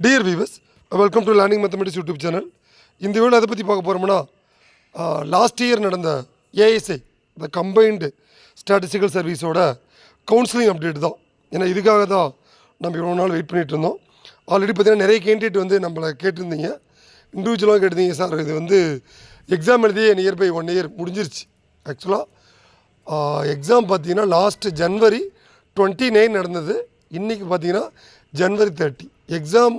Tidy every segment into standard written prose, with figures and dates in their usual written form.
Dear viewers, welcome to Learning Mathematics YouTube channel. இந்த வீடியோவில் அதை பற்றி பார்க்க போகிறோம்னா லாஸ்ட் இயர் நடந்த ஏஎஸ்ஐ இந்த கம்பைன்டு ஸ்டாட்டிஸ்டிக்கல் சர்வீஸோட கவுன்சிலிங் அப்டேட் தான். ஏன்னா இதுக்காக தான் நம்ம இவ்வளோ நாள் வெயிட் பண்ணிகிட்டு இருந்தோம். ஆல்ரெடி பார்த்திங்கன்னா நிறைய கேண்டிடேட் வந்து நம்மளை கேட்டிருந்தீங்க, இண்டிவிஜுவலாக கேட்டிருந்தீங்க. சார் இது வந்து எக்ஸாம் எழுதியே நியர்பை 1 இயர் முடிஞ்சிருச்சு. ஆக்சுவலாக எக்ஸாம் பார்த்திங்கன்னா லாஸ்ட் ஜனவரி 29 நடந்தது. இன்றைக்கி பார்த்திங்கன்னா ஜனவரி 30. எக்ஸாம்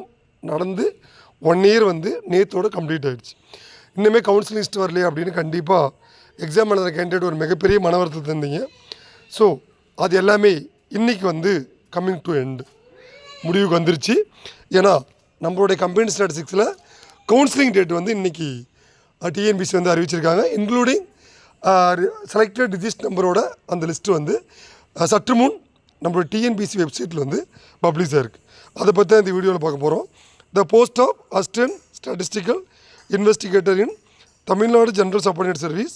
நடந்து 1 இயர் வந்து நேற்றோடு கம்ப்ளீட் ஆகிடுச்சு. இன்னுமே கவுன்சிலிங் லிஸ்ட் வரலையே அப்படின்னு கண்டிப்பாக எக்ஸாம் எழுதுகிற கேண்டிடேட் ஒரு மிகப்பெரிய மன வருத்தத்தை இருந்தீங்க. ஸோ அது எல்லாமே இன்றைக்கி வந்து கம்மிங் டு எண்டு முடிவுக்கு வந்துருச்சு. ஏன்னா நம்மளுடைய கம்பைன்டு ஸ்டாட்டிஸ்டிக்ஸில் கவுன்சிலிங் டேட் வந்து இன்றைக்கி டிஎன்பிசி வந்து அறிவிச்சிருக்காங்க. இன்க்ளூடிங் செலக்டட் ரிஜிஸ்ட் நம்பரோட அந்த லிஸ்ட்டு வந்து சற்று முன் நம்மளோட டிஎன்பிசி வெப்சைட்டில் வந்து பப்ளிஷ் ஆகிருக்கு. அதை பற்றி தான் இந்த வீடியோவில் பார்க்க போகிறோம். The post of assistant statistical investigator in Tamil Nadu general subordinate service,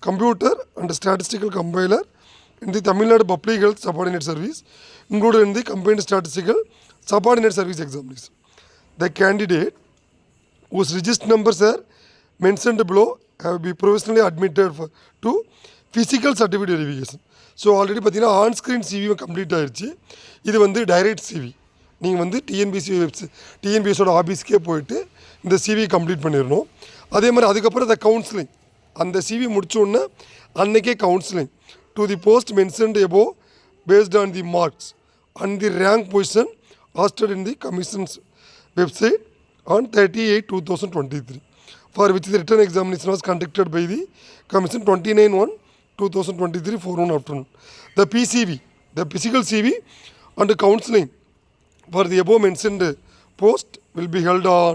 computer and statistical compiler in the Tamil Nadu Public Health Subordinate Service, included in the Combined Statistical Subordinate Service Examination. The candidate whose register numbers are mentioned below have been provisionally admitted to physical certificate verification. So already பார்த்தீங்கன்னா on-screen CV complete ஆகிடுச்சு. இது வந்து direct CV. நீங்கள் வந்து டிஎன்பிஎஸோட ஆஃபீஸ்க்கே போயிட்டு இந்த CV complete பண்ணிடணும். அதே மாதிரி அதுக்கப்புறம் இந்த கவுன்சிலிங், அந்த சிவி முடித்தோடனே அன்றைக்கே counselling to the post mentioned above based on the marks and the rank position posted in the commission's website on 30/8/2023, for which the written examination was conducted by the commission 29/1/2023 4:1 afternoon. The PCV, the physical CV and counselling for the above mentioned post will be held on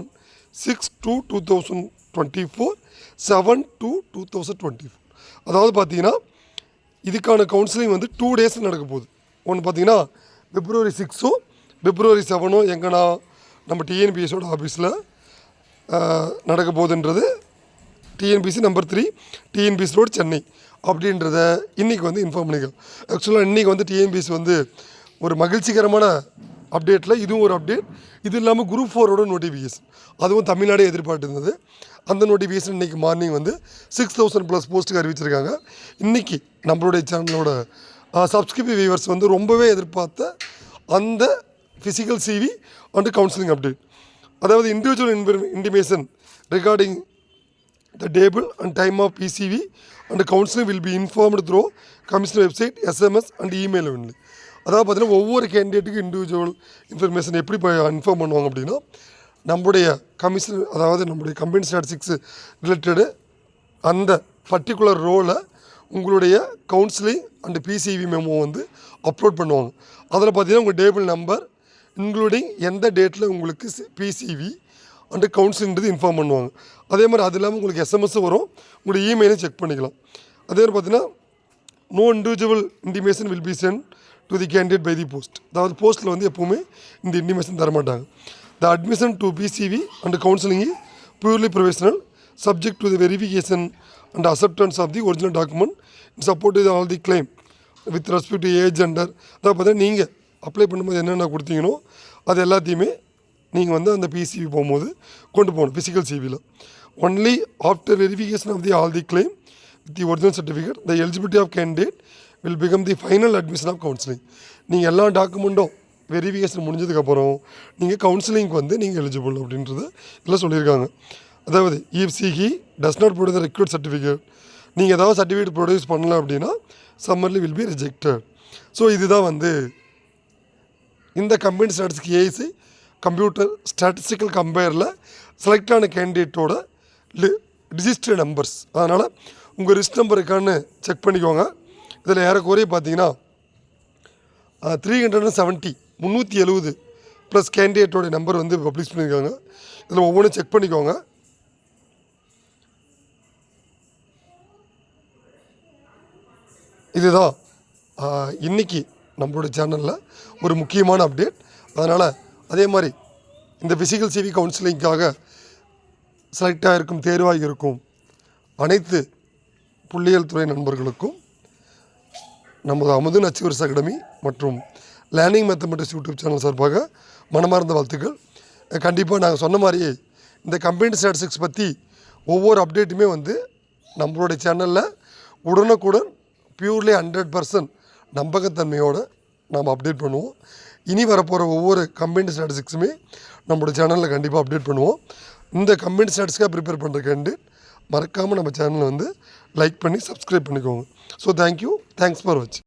6/2/2024 7/2/2024. அதாவது பார்த்தீங்கன்னா இதுக்கான counselling வந்து 2 days நடக்க போகுது. ஒன்று பார்த்தீங்கன்னா February 6 February 7 எங்கன்னா நம்ம டிஎன்பிஎஸோட ஆஃபீஸில் நடக்க போகுதுன்றது TNPSC number 3 TNPSC road Chennai அப்படின்றத இன்றைக்கி வந்து இன்ஃபார்ம் பண்ணிக்கலாம். ஆக்சுவலாக இன்றைக்கி வந்து டிஎன்பிசி வந்து ஒரு மகிழ்ச்சிகரமான அப்டேட்டில் இதுவும் ஒரு அப்டேட். இது இல்லாமல் குரூப் 4ஓட நோட்டிஃபிகேஷன் அதுவும் தமிழ்நாடே எதிர்பார்த்து இருந்தது. அந்த நோட்டிஃபிகேஷன் இன்றைக்கி மார்னிங் வந்து 6000+ போஸ்ட்டுக்கு அறிவிச்சிருக்காங்க. இன்றைக்கி நம்மளுடைய சேனலோட சப்ஸ்கிரைபர் வியூவர்ஸ் வந்து ரொம்பவே எதிர்பார்த்த அந்த physical CV and counselling update, அதாவது individual intimation regarding the table and time of PCV and counselling will be informed through commissioner website, SMS and email only. அதாவது பார்த்திங்கன்னா ஒவ்வொரு கேண்டிடேட்டுக்கும் இண்டிவிஜுவல் இன்ஃபர்மேஷன் எப்படி இன்ஃபார்ம் பண்ணுவாங்க அப்படின்னா, நம்முடைய கமிஷன் அதாவது நம்முடைய கம்பைன்ட் ஸ்டாட்டிஸ்டிக்ஸ் ரிலேட்டடு அந்த பர்டிகுலர் ரோலை உங்களுடைய கவுன்சிலிங் அண்ட் பிசிவி மெமோ வந்து அப்லோட் பண்ணுவாங்க. அதில் பார்த்தீங்கன்னா உங்கள் டேபிள் நம்பர் இன்க்ளூடிங் எந்த டேட்டில் உங்களுக்கு பிசிவி அண்டு கவுன்சிலிங்கிறது இன்ஃபார்ம் பண்ணுவாங்க. அதே மாதிரி அது இல்லாமல் உங்களுக்கு எஸ்எம்எஸ் வரும், உங்களுடைய இமெயிலையும் செக் பண்ணிக்கலாம். அதே மாதிரி பார்த்தீங்கன்னா no individual intimation will be sent to the candidate by the post. அதாவது போஸ்ட்டில் வந்து எப்போவுமே இந்த இன்டிமேஷன் தரமாட்டாங்க. The admission to PCV and counselling is purely professional, subject to the verification and acceptance of the original document in support of all the claim with respect to age, gender. அதாவது பார்த்தீங்கன்னா நீங்கள் apply பண்ணும்போது என்னென்ன கொடுத்தீங்களோ அது எல்லாத்தையுமே நீங்கள் வந்து அந்த பிசிவி போகும்போது கொண்டு போகணும். ஃபிசிக்கல் சிவியில் only after verification of the all the claim with the original certificate the eligibility of candidate will become the final admission of counselling. நீங்கள் எல்லா டாக்குமெண்ட்டும் வெரிஃபிகேஷன் முடிஞ்சதுக்கப்புறம் நீங்கள் கவுன்சிலிங்க்கு வந்து நீங்கள் எலிஜிபிள் அப்படின்றது எல்லாம் சொல்லியிருக்காங்க. அதாவது if he does not produce the required certificate, நீங்கள் ஏதாவது சர்டிஃபிகேட் ப்ரொடியூஸ் பண்ணல அப்படின்னா summarily will be rejected. So இதுதான் வந்து இந்த combined statistics AIC computer statistical கம்பேரில் செலக்ட் ஆன கேண்டிடேட்டோட ரிஜிஸ்டர்ட் நம்பர்ஸ். அதனால் உங்கள் ரிஜிஸ்டர் நம்பர் இருக்கான்னு செக் பண்ணிக்கோங்க. இதில் ஏறக்குறைய பார்த்தீங்கன்னா 370 ப்ளஸ் கேண்டிடேட்டோட நம்பர் வந்து பப்ளிஷ் பண்ணியிருக்காங்க. இதில் ஒவ்வொன்றும் செக் பண்ணிக்கோங்க. இதுதான் இன்றைக்கி நம்மளோட சேனலில் ஒரு முக்கியமான அப்டேட். அதனால் அதே மாதிரி இந்த ஃபிசிக்கல் சிவி கவுன்சிலிங்காக செலக்ட் ஆகிருக்கும் தேர்வாகி இருக்கும் அனைத்து புள்ளியியல் துறை நண்பர்களுக்கும் நமது அமுதன் அச்சீவர்ஸ் அகாடமி மற்றும் லேர்னிங் மேத்தமெட்டிக்ஸ் யூடியூப் சேனல் சார்பாக மனமார்ந்த வாழ்த்துக்கள். கண்டிப்பாக நாங்கள் சொன்ன மாதிரியே இந்த கம்பைன்டு ஸ்டாட்டிஸ்டிக்ஸ் பற்றி ஒவ்வொரு அப்டேட்டுமே வந்து நம்மளுடைய சேனலில் உடனுக்குடன் பியூர்லி 100% நம்பகத்தன்மையோடு நாம் அப்டேட் பண்ணுவோம். இனி வரப்போகிற ஒவ்வொரு கம்பைன்டு ஸ்டாட்டிஸ்டிக்ஸுமே நம்மளோட சேனலில் கண்டிப்பாக அப்டேட் பண்ணுவோம். இந்த கம்பைன்டு ஸ்டாட்டிஸ்டிக்காக ப்ரிப்பேர் பண்ணுற கேண்டிடேட் மறக்காமல் நம்ம சேனலை வந்து லைக் பண்ணி சப்ஸ்கிரைப் பண்ணிக்கோங்க. ஸோ தேங்க்யூ, தேங்க்ஸ் ஃபார் வாட்சிங்.